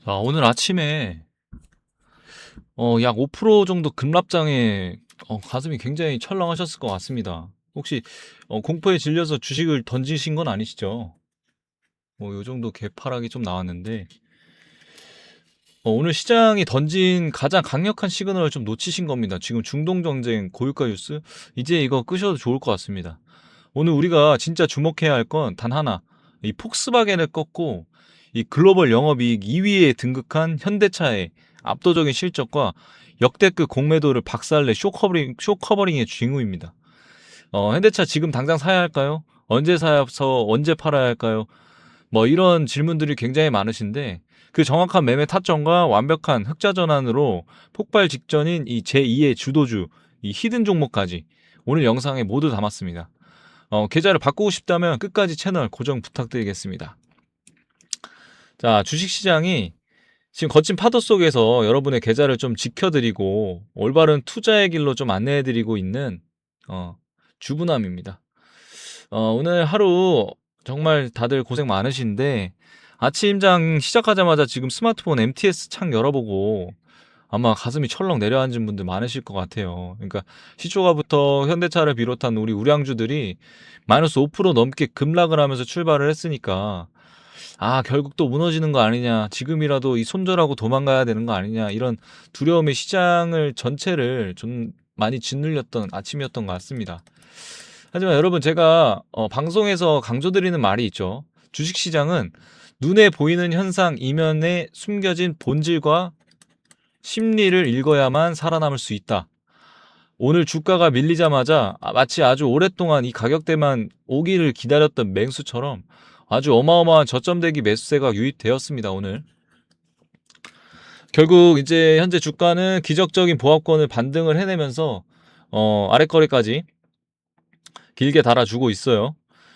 자, 오늘 아침에 약 5% 정도 급락장에 가슴이 굉장히 철렁하셨을 것 같습니다. 혹시 공포에 질려서 주식을 던지신 건 아니시죠? 요 정도 개파락이 좀 나왔는데 오늘 시장이 던진 가장 강력한 시그널을 좀 놓치신 겁니다. 지금 중동 전쟁, 고유가 뉴스 이제 이거 끄셔도 좋을 것 같습니다. 오늘 우리가 진짜 주목해야 할 건 단 하나, 이 폭스바겐을 꺾고 이 글로벌 영업이익 2위에 등극한 현대차의 압도적인 실적과 역대급 공매도를 박살내 쇼커버링의 징후입니다. 현대차 지금 당장 사야 할까요? 언제 사서 언제 팔아야 할까요? 뭐 이런 질문들이 굉장히 많으신데 그 정확한 매매 타점과 완벽한 흑자 전환으로 폭발 직전인 이 제2의 주도주, 이 히든 종목까지 오늘 영상에 모두 담았습니다. 계좌를 바꾸고 싶다면 끝까지 채널 고정 부탁드리겠습니다. 자, 주식시장이 지금 거친 파도 속에서 여러분의 계좌를 좀 지켜드리고 올바른 투자의 길로 좀 안내해드리고 있는 주부남입니다. 오늘 하루 정말 다들 고생 많으신데 아침장 시작하자마자 지금 스마트폰 MTS 창 열어보고 아마 가슴이 철렁 내려앉은 분들 많으실 것 같아요. 그러니까 시초가부터 현대차를 비롯한 우리 우량주들이 마이너스 5% 넘게 급락을 하면서 출발을 했으니까 결국 또 무너지는 거 아니냐, 지금이라도 이 손절하고 도망가야 되는 거 아니냐, 이런 두려움의 시장을 전체를 좀 많이 짓눌렸던 아침이었던 것 같습니다. 하지만 여러분, 제가 방송에서 강조드리는 말이 있죠. 주식시장은 눈에 보이는 현상 이면에 숨겨진 본질과 심리를 읽어야만 살아남을 수 있다. 오늘 주가가 밀리자마자 마치 아주 오랫동안 이 가격대만 오기를 기다렸던 맹수처럼 아주 어마어마한 저점 대기 매수세가 유입되었습니다. 오늘 결국 이제 현재 주가는 기적적인 보합권을 반등을 해내면서 아랫거래까지 길게 달아주고 있어요.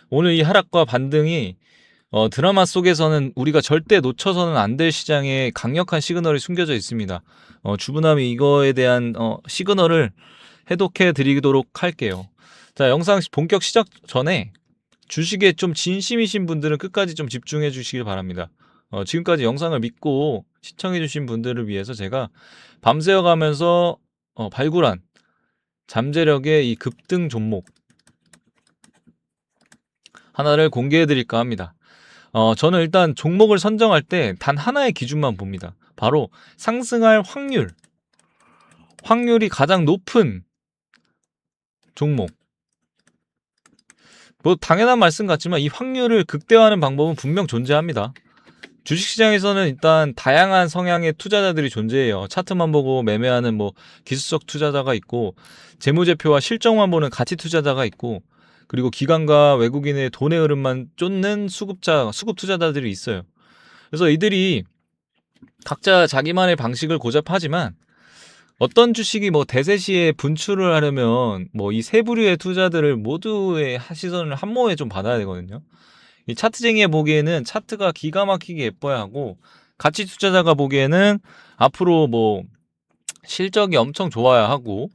오늘 이 하락과 반등이 드라마 속에서는 우리가 절대 놓쳐서는 안 될 시장에 강력한 시그널이 숨겨져 있습니다. 주부남이 이거에 대한 시그널을 해독해 드리도록 할게요. 자, 영상 본격 시작 전에 주식에 좀 진심이신 분들은 끝까지 좀 집중해 주시길 바랍니다. 지금까지 영상을 믿고 시청해 주신 분들을 위해서 제가 밤새워 가면서 발굴한 잠재력의 이 급등 종목 하나를 공개해 드릴까 합니다. 저는 일단 종목을 선정할 때 단 하나의 기준만 봅니다. 바로 상승할 확률이 가장 높은 종목. 뭐 당연한 말씀 같지만 이 확률을 극대화하는 방법은 분명 존재합니다. 주식시장에서는 일단 다양한 성향의 투자자들이 존재해요. 차트만 보고 매매하는 기술적 투자자가 있고, 재무제표와 실적만 보는 가치 투자자가 있고, 그리고 기관과 외국인의 돈의 흐름만 쫓는 수급 투자자들이 있어요. 그래서 이들이 각자 자기만의 방식을 고집하지만 어떤 주식이 대세 시에 분출을 하려면 이 세 부류의 투자들을 모두의 시선을 한 몸에 좀 받아야 되거든요. 이 차트쟁이에 보기에는 차트가 기가 막히게 예뻐야 하고, 가치 투자자가 보기에는 앞으로 실적이 엄청 좋아야 하고,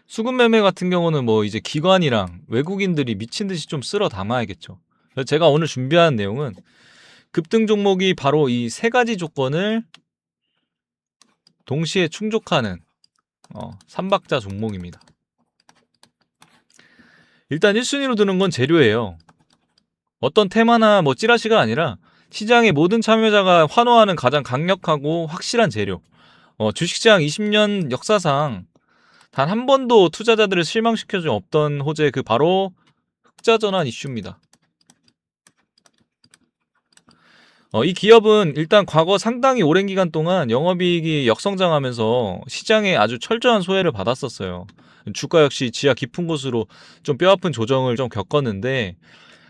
수급 매매 같은 경우는 이제 기관이랑 외국인들이 미친 듯이 좀 쓸어 담아야겠죠. 그래서 제가 오늘 준비한 내용은 급등 종목이 바로 이 세 가지 조건을 동시에 충족하는 삼박자 종목입니다. 일단 1순위로 드는 건 재료예요. 어떤 테마나 찌라시가 아니라 시장의 모든 참여자가 환호하는 가장 강력하고 확실한 재료. 주식시장 20년 역사상 단 한 번도 투자자들을 실망시켜준 없던 호재, 그 바로 흑자전환 이슈입니다. 이 기업은 일단 과거 상당히 오랜 기간 동안 영업이익이 역성장하면서 시장에 아주 철저한 소외를 받았었어요. 주가 역시 지하 깊은 곳으로 좀 뼈아픈 조정을 좀 겪었는데,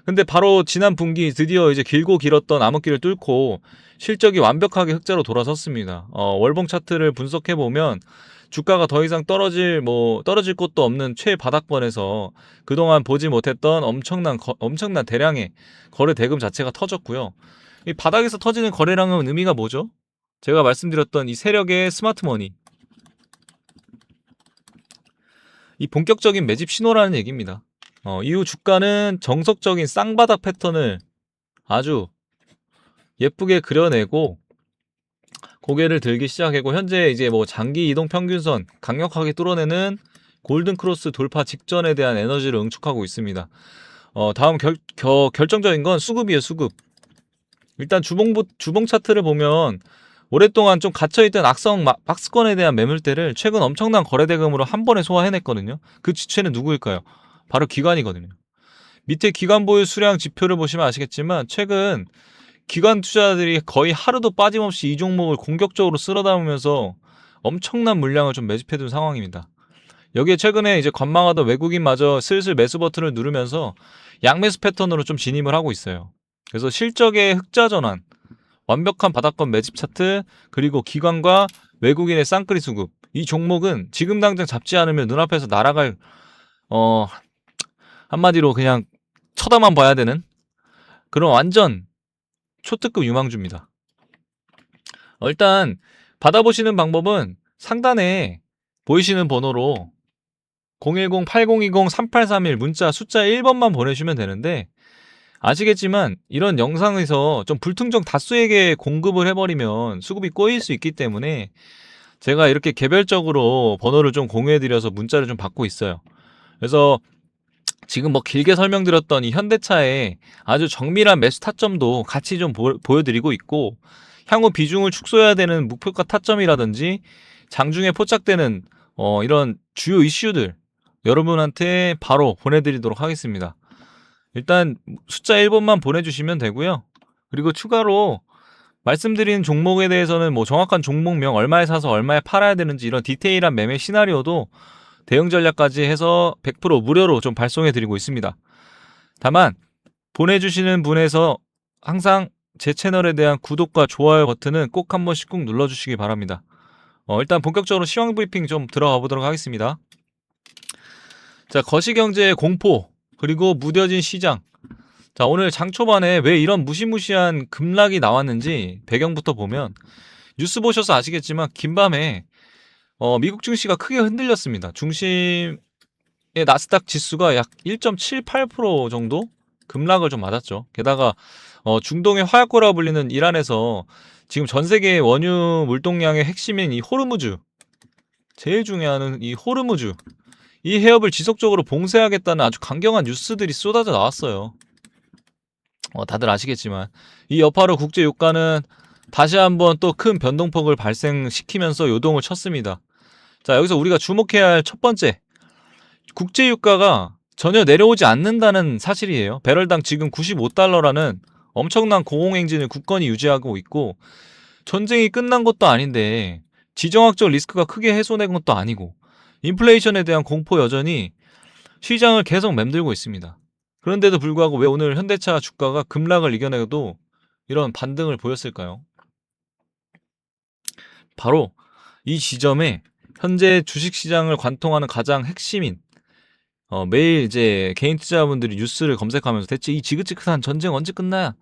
근데 바로 지난 분기 드디어 이제 길고 길었던 암흑기를 뚫고 실적이 완벽하게 흑자로 돌아섰습니다. 월봉 차트를 분석해보면 주가가 더 이상 떨어질 곳도 없는 최바닥권에서 그동안 보지 못했던 엄청난 대량의 거래 대금 자체가 터졌고요. 이 바닥에서 터지는 거래량은 의미가 뭐죠? 제가 말씀드렸던 이 세력의 스마트머니, 이 본격적인 매집 신호라는 얘기입니다. 이후 주가는 정석적인 쌍바닥 패턴을 아주 예쁘게 그려내고 고개를 들기 시작했고, 현재 이제 뭐 장기 이동 평균선 강력하게 뚫어내는 골든 크로스 돌파 직전에 대한 에너지를 응축하고 있습니다. 다음 결정적인 건 수급이에요, 수급. 일단 주봉 차트를 보면 오랫동안 좀 갇혀있던 악성 박스권에 대한 매물대를 최근 엄청난 거래대금으로 한 번에 소화해냈거든요. 그 주체는 누구일까요? 바로 기관이거든요. 밑에 기관 보유 수량 지표를 보시면 아시겠지만 최근 기관 투자자들이 거의 하루도 빠짐없이 이 종목을 공격적으로 쓸어담으면서 엄청난 물량을 좀 매집해둔 상황입니다. 여기에 최근에 이제 관망하던 외국인마저 슬슬 매수 버튼을 누르면서 양매수 패턴으로 좀 진입을 하고 있어요. 그래서 실적의 흑자 전환, 완벽한 바닥권 매집 차트, 그리고 기관과 외국인의 쌍끌이 수급. 이 종목은 지금 당장 잡지 않으면 눈앞에서 날아갈 한마디로 그냥 쳐다만 봐야 되는 그런 완전 초특급 유망주입니다. 일단 받아보시는 방법은 상단에 보이시는 번호로 010-8020-3831 문자 숫자 1번만 보내주시면 되는데, 아시겠지만 이런 영상에서 좀 불특정 다수에게 공급을 해버리면 수급이 꼬일 수 있기 때문에 제가 이렇게 개별적으로 번호를 좀 공유해드려서 문자를 좀 받고 있어요. 그래서 지금 뭐 길게 설명드렸던 이 현대차의 아주 정밀한 매수 타점도 같이 좀 보여드리고 있고, 향후 비중을 축소해야 되는 목표가 타점이라든지 장중에 포착되는 이런 주요 이슈들 여러분한테 바로 보내드리도록 하겠습니다. 일단 숫자 1번만 보내주시면 되고요. 그리고 추가로 말씀드린 종목에 대해서는 뭐 정확한 종목명, 얼마에 사서 얼마에 팔아야 되는지 이런 디테일한 매매 시나리오도 대응 전략까지 해서 100% 무료로 좀 발송해드리고 있습니다. 다만 보내주시는 분에서 항상 제 채널에 대한 구독과 좋아요 버튼은 꼭 한 번씩 꾹 눌러주시기 바랍니다. 일단 본격적으로 시황 브리핑 좀 들어가 보도록 하겠습니다. 자, 거시경제의 공포, 그리고 무뎌진 시장. 자, 오늘 장 초반에 왜 이런 무시무시한 급락이 나왔는지 배경부터 보면, 뉴스 보셔서 아시겠지만 긴밤에 미국 증시가 크게 흔들렸습니다. 중심의 나스닥 지수가 약 1.78% 정도 급락을 좀 맞았죠. 게다가 중동의 화약고라고 불리는 이란에서 지금 전 세계 원유 물동량의 핵심인 이 호르무즈, 제일 중요한 이 호르무즈, 이 해협을 지속적으로 봉쇄하겠다는 아주 강경한 뉴스들이 쏟아져 나왔어요. 다들 아시겠지만 이 여파로 국제 유가는 다시 한번 또 큰 변동폭을 발생시키면서 요동을 쳤습니다. 자, 여기서 우리가 주목해야 할 첫 번째, 국제 유가가 전혀 내려오지 않는다는 사실이에요. 배럴당 지금 95달러라는 엄청난 고공행진을 굳건히 유지하고 있고, 전쟁이 끝난 것도 아닌데 지정학적 리스크가 크게 해소된 것도 아니고 인플레이션에 대한 공포 여전히 시장을 계속 맴돌고 있습니다. 그런데도 불구하고 왜 오늘 현대차 주가가 급락을 이겨내도 이런 반등을 보였을까요? 바로 이 지점에 현재 주식시장을 관통하는 가장 핵심인 매일 이제 개인 투자자분들이 뉴스를 검색하면서 대체 이 지긋지긋한 전쟁 언제 끝나야?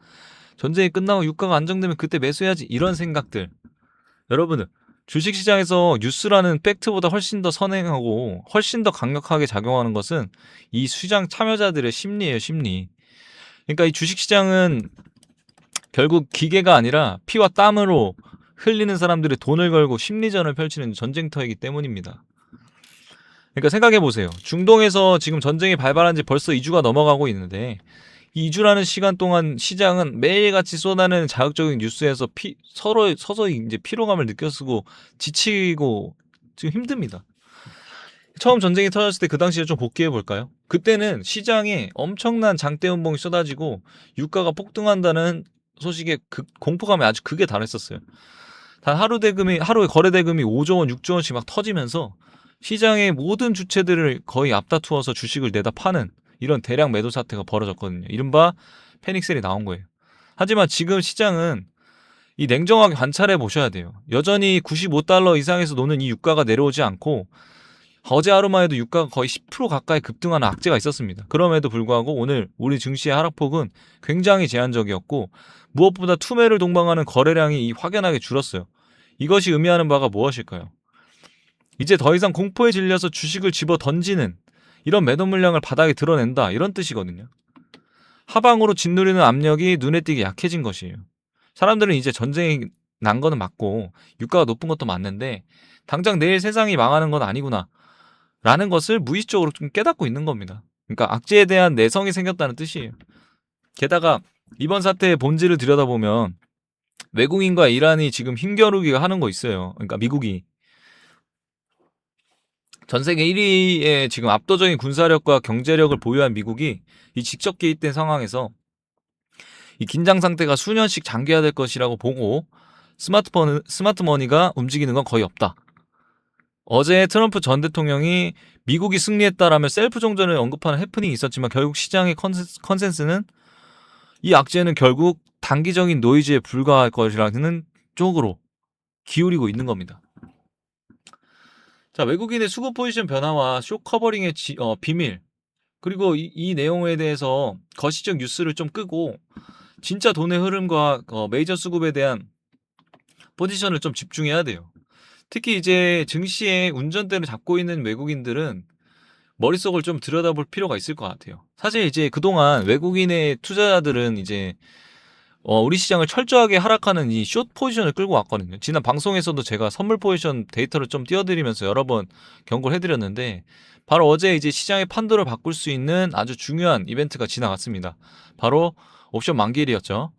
전쟁이 끝나고 유가가 안정되면 그때 매수해야지, 이런 생각들. 여러분들, 주식시장에서 뉴스라는 팩트보다 훨씬 더 선행하고 훨씬 더 강력하게 작용하는 것은 이 시장 참여자들의 심리예요, 심리. 그러니까 이 주식시장은 결국 기계가 아니라 피와 땀으로 흘리는 사람들의 돈을 걸고 심리전을 펼치는 전쟁터이기 때문입니다. 그러니까 생각해보세요. 중동에서 지금 전쟁이 발발한 지 벌써 2주가 넘어가고 있는데, 이 2주라는 시간 동안 시장은 매일같이 쏟아내는 자극적인 뉴스에서 서서히 이제 피로감을 느껴쓰고 지치고 지금 힘듭니다. 처음 전쟁이 터졌을 때 그 당시에 좀 복귀해 볼까요? 그때는 시장에 엄청난 장대 음봉이 쏟아지고 유가가 폭등한다는 소식에 공포감이 아주 극에 달했었어요. 단 하루에 거래 대금이 5조 원, 6조 원씩 막 터지면서 시장의 모든 주체들을 거의 앞다투어서 주식을 내다 파는 이런 대량 매도 사태가 벌어졌거든요. 이른바 패닉셀이 나온 거예요. 하지만 지금 시장은 이 냉정하게 관찰해 보셔야 돼요. 여전히 95달러 이상에서 노는 이 유가가 내려오지 않고, 어제 하루만 해도 유가가 거의 10% 가까이 급등하는 악재가 있었습니다. 그럼에도 불구하고 오늘 우리 증시의 하락폭은 굉장히 제한적이었고, 무엇보다 투매를 동반하는 거래량이 확연하게 줄었어요. 이것이 의미하는 바가 무엇일까요? 이제 더 이상 공포에 질려서 주식을 집어 던지는 이런 매도 물량을 바닥에 드러낸다, 이런 뜻이거든요. 하방으로 짓누르는 압력이 눈에 띄게 약해진 것이에요. 사람들은 이제 전쟁이 난 거는 맞고 유가가 높은 것도 맞는데 당장 내일 세상이 망하는 건 아니구나 라는 것을 무의식적으로 좀 깨닫고 있는 겁니다. 그러니까 악재에 대한 내성이 생겼다는 뜻이에요. 게다가 이번 사태의 본질을 들여다보면 외국인과 이란이 지금 힘겨루기가 하는 거 있어요. 그러니까 미국이 전 세계 1위의 지금 압도적인 군사력과 경제력을 보유한 미국이 이 직접 개입된 상황에서 이 긴장 상태가 수년씩 장기화될 것이라고 보고 스마트머니가 움직이는 건 거의 없다. 어제 트럼프 전 대통령이 미국이 승리했다라며 셀프 종전을 언급하는 해프닝이 있었지만 결국 시장의 컨센스는 이 악재는 결국 단기적인 노이즈에 불과할 것이라는 쪽으로 기울이고 있는 겁니다. 자, 외국인의 수급 포지션 변화와 쇼 커버링의 비밀, 그리고 이 내용에 대해서 거시적 뉴스를 좀 끄고 진짜 돈의 흐름과 메이저 수급에 대한 포지션을 좀 집중해야 돼요. 특히 이제 증시의 운전대를 잡고 있는 외국인들은 머릿속을 좀 들여다볼 필요가 있을 것 같아요. 사실 이제 그동안 외국인의 투자자들은 이제 우리 시장을 철저하게 하락하는 이 숏 포지션을 끌고 왔거든요. 지난 방송에서도 제가 선물 포지션 데이터를 좀 띄워드리면서 여러 번 경고를 해드렸는데 바로 어제 이제 시장의 판도를 바꿀 수 있는 아주 중요한 이벤트가 지나갔습니다. 바로 옵션 만기일이었죠.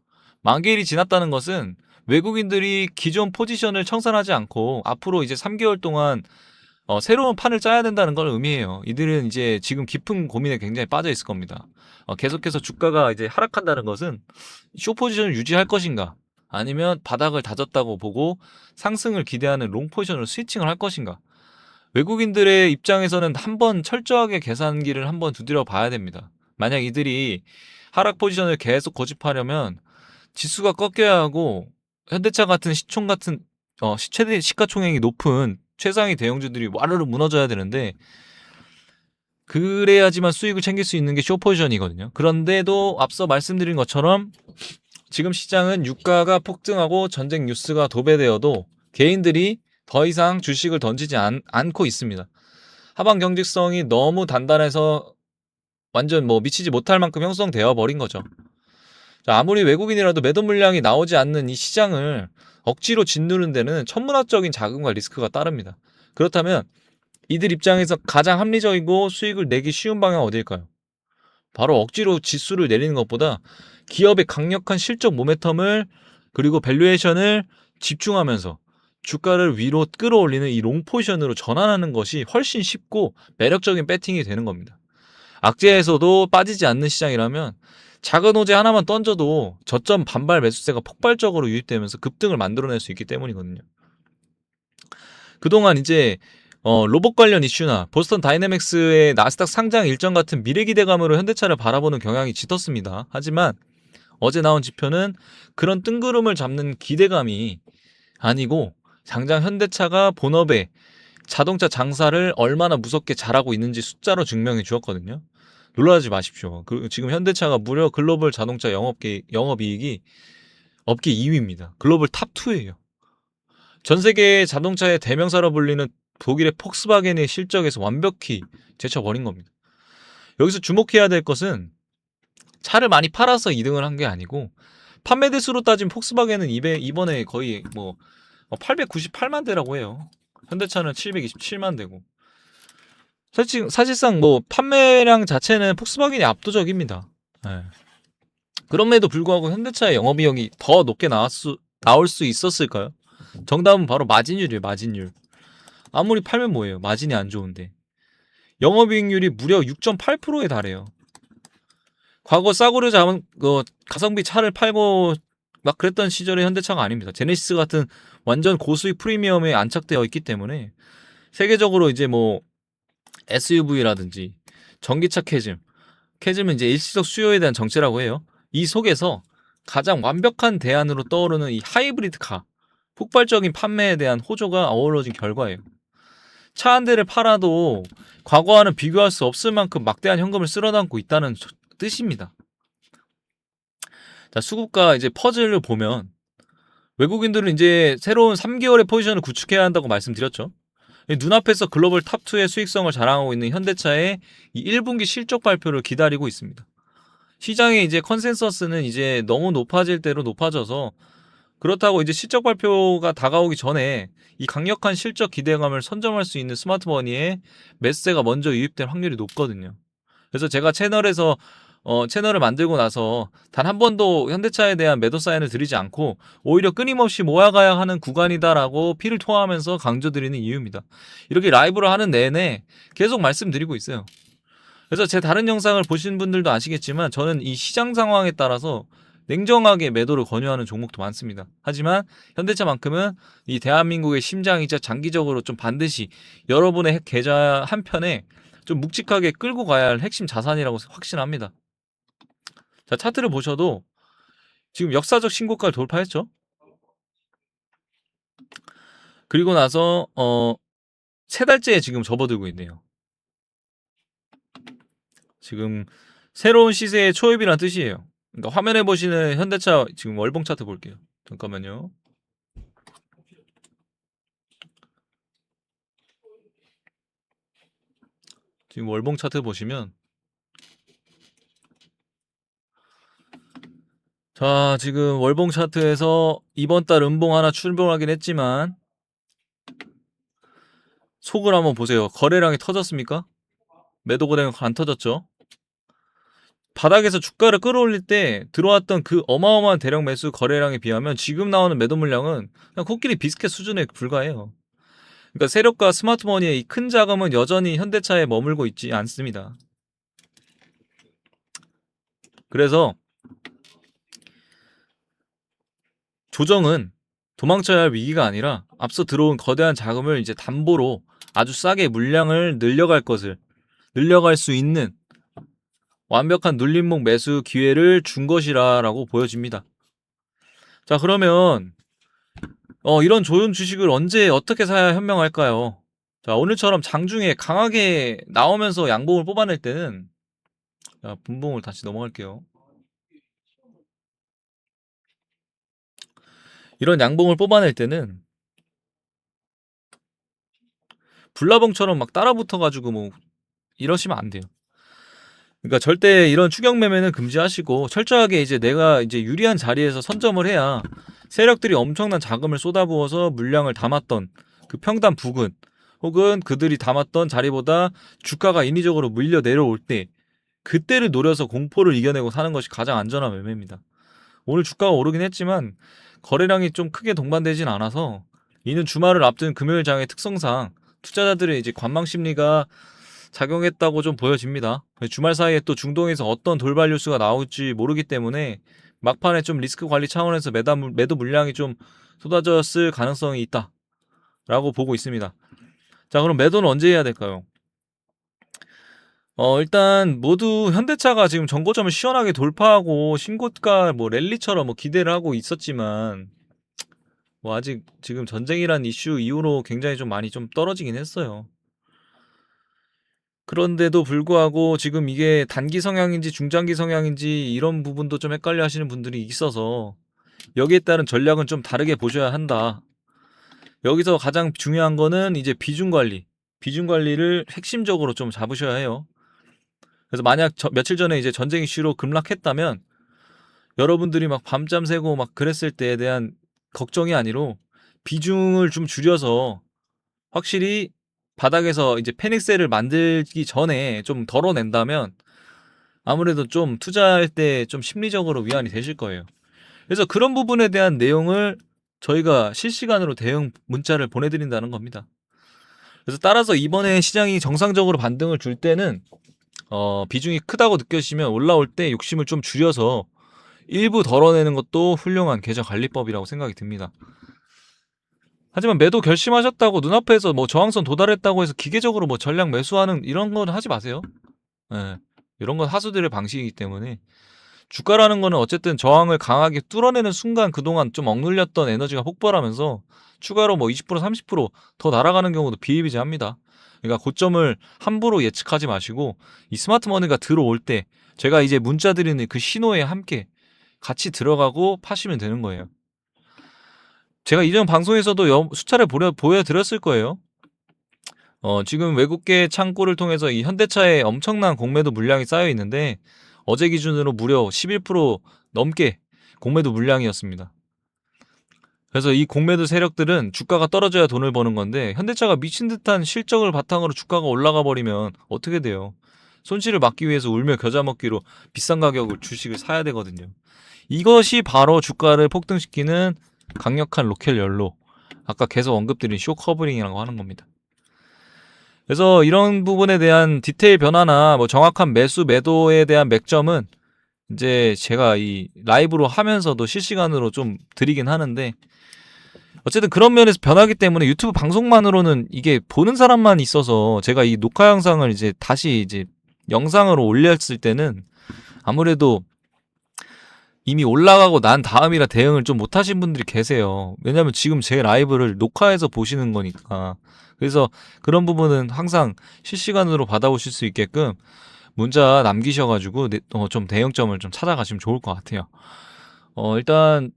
만기일이 지났다는 것은 외국인들이 기존 포지션을 청산하지 않고 앞으로 이제 3개월 동안 새로운 판을 짜야 된다는 걸 의미해요. 이들은 이제 지금 깊은 고민에 굉장히 빠져 있을 겁니다. 계속해서 주가가 이제 하락한다는 것은 쇼 포지션을 유지할 것인가, 아니면 바닥을 다졌다고 보고 상승을 기대하는 롱 포지션으로 스위칭을 할 것인가. 외국인들의 입장에서는 한번 철저하게 계산기를 한번 두드려 봐야 됩니다. 만약 이들이 하락 포지션을 계속 고집하려면 지수가 꺾여야 하고 현대차 같은 시총 같은 최대 시가총액이 높은 최상위 대형주들이 와르르 무너져야 되는데 그래야지만 수익을 챙길 수 있는 게 쇼포지션이거든요. 그런데도 앞서 말씀드린 것처럼 지금 시장은 유가가 폭등하고 전쟁 뉴스가 도배되어도 개인들이 더 이상 주식을 던지지 않고 있습니다. 하방 경직성이 너무 단단해서 완전 미치지 못할 만큼 형성되어 버린 거죠. 자, 아무리 외국인이라도 매도 물량이 나오지 않는 이 시장을 억지로 짓누르는 데는 천문학적인 자금과 리스크가 따릅니다. 그렇다면 이들 입장에서 가장 합리적이고 수익을 내기 쉬운 방향은 어딜까요? 바로 억지로 지수를 내리는 것보다 기업의 강력한 실적 모멘텀을 그리고 밸류에이션을 집중하면서 주가를 위로 끌어올리는 이 롱 포지션으로 전환하는 것이 훨씬 쉽고 매력적인 배팅이 되는 겁니다. 악재에서도 빠지지 않는 시장이라면 작은 호재 하나만 던져도 저점 반발 매수세가 폭발적으로 유입되면서 급등을 만들어낼 수 있기 때문이거든요. 그동안 이제 로봇 관련 이슈나 보스턴 다이내믹스의 나스닥 상장 일정 같은 미래 기대감으로 현대차를 바라보는 경향이 짙었습니다. 하지만 어제 나온 지표는 그런 뜬구름을 잡는 기대감이 아니고 당장 현대차가 본업에 자동차 장사를 얼마나 무섭게 잘하고 있는지 숫자로 증명해 주었거든요. 놀라지 마십시오. 지금 현대차가 무려 글로벌 자동차 영업이익이 업계 2위입니다. 글로벌 탑 2예요. 전 세계 자동차의 대명사로 불리는 독일의 폭스바겐의 실적에서 완벽히 제쳐버린 겁니다. 여기서 주목해야 될 것은 차를 많이 팔아서 2등을 한 게 아니고 판매 대수로 따지면 폭스바겐은 이번에 거의 898만 대라고 해요. 현대차는 727만 대고. 사실상 판매량 자체는 폭스바겐이 압도적입니다. 네. 그럼에도 불구하고 현대차의 영업이익이 더 높게 나올 수 있었을까요? 정답은 바로 마진율이에요. 마진율. 아무리 팔면 뭐예요? 마진이 안 좋은데. 영업이익률이 무려 6.8%에 달해요. 과거 싸구려 잡은 가성비 차를 팔고 막 그랬던 시절의 현대차가 아닙니다. 제네시스 같은 완전 고수익 프리미엄에 안착되어 있기 때문에 세계적으로 이제 SUV라든지 전기차 캐즘은 이제 일시적 수요에 대한 정체라고 해요. 이 속에서 가장 완벽한 대안으로 떠오르는 이 하이브리드 카, 폭발적인 판매에 대한 호조가 어우러진 결과예요. 차 한 대를 팔아도 과거와는 비교할 수 없을 만큼 막대한 현금을 쓸어담고 있다는 뜻입니다. 자, 수급과 이제 퍼즐을 보면 외국인들은 이제 새로운 3개월의 포지션을 구축해야 한다고 말씀드렸죠. 눈앞에서 글로벌 탑2의 수익성을 자랑하고 있는 현대차의 이 1분기 실적 발표를 기다리고 있습니다. 시장의 이제 컨센서스는 이제 너무 높아질 대로 높아져서 그렇다고 이제 실적 발표가 다가오기 전에 이 강력한 실적 기대감을 선점할 수 있는 스마트머니에 매수세가 먼저 유입될 확률이 높거든요. 그래서 제가 채널을 만들고 나서 단 한 번도 현대차에 대한 매도 사인을 드리지 않고 오히려 끊임없이 모아가야 하는 구간이다라고 피를 토하면서 강조드리는 이유입니다. 이렇게 라이브를 하는 내내 계속 말씀드리고 있어요. 그래서 제 다른 영상을 보신 분들도 아시겠지만 저는 이 시장 상황에 따라서 냉정하게 매도를 권유하는 종목도 많습니다. 하지만 현대차만큼은 이 대한민국의 심장이자 장기적으로 좀 반드시 여러분의 계좌 한편에 좀 묵직하게 끌고 가야 할 핵심 자산이라고 확신합니다. 자, 차트를 보셔도 지금 역사적 신고가를 돌파했죠. 그리고 나서 3달째에 지금 접어들고 있네요. 지금 새로운 시세의 초입이란 뜻이에요. 그러니까 화면에 보시는 현대차 지금 월봉 차트 볼게요. 잠깐만요. 지금 월봉 차트 보시면 자, 지금 월봉 차트에서 이번 달 음봉 하나 출봉하긴 했지만 속을 한번 보세요. 거래량이 터졌습니까? 매도 거래량 안 터졌죠? 바닥에서 주가를 끌어올릴 때 들어왔던 그 어마어마한 대량 매수 거래량에 비하면 지금 나오는 매도 물량은 그냥 코끼리 비스켓 수준에 불과해요. 그러니까 세력과 스마트머니의 이 큰 자금은 여전히 현대차에 머물고 있지 않습니다. 그래서 조정은 도망쳐야 할 위기가 아니라 앞서 들어온 거대한 자금을 이제 담보로 아주 싸게 물량을 늘려갈 수 있는 완벽한 눌림목 매수 기회를 준 것이라고 보여집니다. 자, 그러면 이런 좋은 주식을 언제 어떻게 사야 현명할까요? 자, 오늘처럼 장중에 강하게 나오면서 양봉을 뽑아낼 때는 자, 분봉을 다시 넘어갈게요. 이런 양봉을 뽑아낼 때는 불나봉처럼 막 따라붙어가지고 뭐 이러시면 안 돼요. 그러니까 절대 이런 추격 매매는 금지하시고 철저하게 이제 내가 이제 유리한 자리에서 선점을 해야 세력들이 엄청난 자금을 쏟아부어서 물량을 담았던 그 평단 부근 혹은 그들이 담았던 자리보다 주가가 인위적으로 밀려 내려올 때 그때를 노려서 공포를 이겨내고 사는 것이 가장 안전한 매매입니다. 오늘 주가가 오르긴 했지만 거래량이 좀 크게 동반되진 않아서 이는 주말을 앞둔 금요일 장의 특성상 투자자들의 이제 관망 심리가 작용했다고 좀 보여집니다. 주말 사이에 또 중동에서 어떤 돌발 뉴스가 나올지 모르기 때문에 막판에 좀 리스크 관리 차원에서 매도 물량이 좀 쏟아졌을 가능성이 있다라고 보고 있습니다. 자, 그럼 매도는 언제 해야 될까요? 일단 모두 현대차가 지금 정고점을 시원하게 돌파하고 신고가 뭐 랠리처럼 뭐 기대를 하고 있었지만 뭐 아직 지금 전쟁이란 이슈 이후로 굉장히 좀 많이 좀 떨어지긴 했어요. 그런데도 불구하고 지금 이게 단기 성향인지 중장기 성향인지 이런 부분도 좀 헷갈려 하시는 분들이 있어서 여기에 따른 전략은 좀 다르게 보셔야 한다. 여기서 가장 중요한 거는 이제 비중 관리. 비중 관리를 핵심적으로 좀 잡으셔야 해요. 그래서 만약 며칠 전에 이제 전쟁 이슈로 급락했다면 여러분들이 막 밤잠 새고 막 그랬을 때에 대한 걱정이 아니로 비중을 좀 줄여서 확실히 바닥에서 이제 패닉셀을 만들기 전에 좀 덜어낸다면 아무래도 좀 투자할 때 좀 심리적으로 위안이 되실 거예요. 그래서 그런 부분에 대한 내용을 저희가 실시간으로 대응 문자를 보내드린다는 겁니다. 그래서 따라서 이번에 시장이 정상적으로 반등을 줄 때는 비중이 크다고 느껴지면 올라올 때 욕심을 좀 줄여서 일부 덜어내는 것도 훌륭한 계좌 관리법이라고 생각이 듭니다. 하지만 매도 결심하셨다고 눈앞에서 뭐 저항선 도달했다고 해서 기계적으로 뭐 전량 매수하는 이런 건 하지 마세요. 예. 이런 건 하수들의 방식이기 때문에 주가라는 거는 어쨌든 저항을 강하게 뚫어내는 순간 그동안 좀 억눌렸던 에너지가 폭발하면서 추가로 뭐 20% 30%더 날아가는 경우도 비일비재합니다. 그러니까 고점을 함부로 예측하지 마시고 이 스마트머니가 들어올 때 제가 이제 문자 드리는 그 신호에 함께 같이 들어가고 파시면 되는 거예요. 제가 이전 방송에서도 수차례 보여드렸을 거예요. 지금 외국계 창구를 통해서 이 현대차에 엄청난 공매도 물량이 쌓여 있는데 어제 기준으로 무려 11% 넘게 공매도 물량이었습니다. 그래서 이 공매도 세력들은 주가가 떨어져야 돈을 버는 건데 현대차가 미친 듯한 실적을 바탕으로 주가가 올라가 버리면 어떻게 돼요? 손실을 막기 위해서 울며 겨자 먹기로 비싼 가격을 주식을 사야 되거든요. 이것이 바로 주가를 폭등시키는 강력한 로켓 연료. 아까 계속 언급드린 쇼 커버링이라고 하는 겁니다. 그래서 이런 부분에 대한 디테일 변화나 뭐 정확한 매수 매도에 대한 맥점은 이제 제가 이 라이브로 하면서도 실시간으로 좀 드리긴 하는데 어쨌든 그런 면에서 변하기 때문에 유튜브 방송만으로는 이게 보는 사람만 있어서 제가 이 녹화 영상을 이제 다시 이제 영상으로 올렸을 때는 아무래도 이미 올라가고 난 다음이라 대응을 좀 못하신 분들이 계세요. 왜냐면 지금 제 라이브를 녹화해서 보시는 거니까. 그래서 그런 부분은 항상 실시간으로 받아보실 수 있게끔 문자 남기셔가지고 좀 대응점을 좀 찾아가시면 좋을 것 같아요. 일단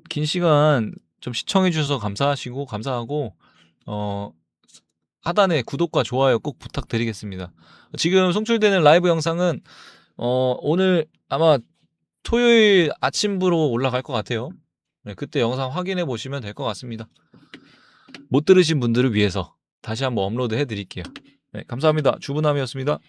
긴 시간 좀 시청해주셔서 감사하고 하단에 구독과 좋아요 꼭 부탁드리겠습니다. 지금 송출되는 라이브 영상은 오늘 아마 토요일 아침부로 올라갈 것 같아요. 네, 그때 영상 확인해 보시면 될 것 같습니다. 못 들으신 분들을 위해서 다시 한번 업로드 해드릴게요. 네, 감사합니다. 주부남이었습니다.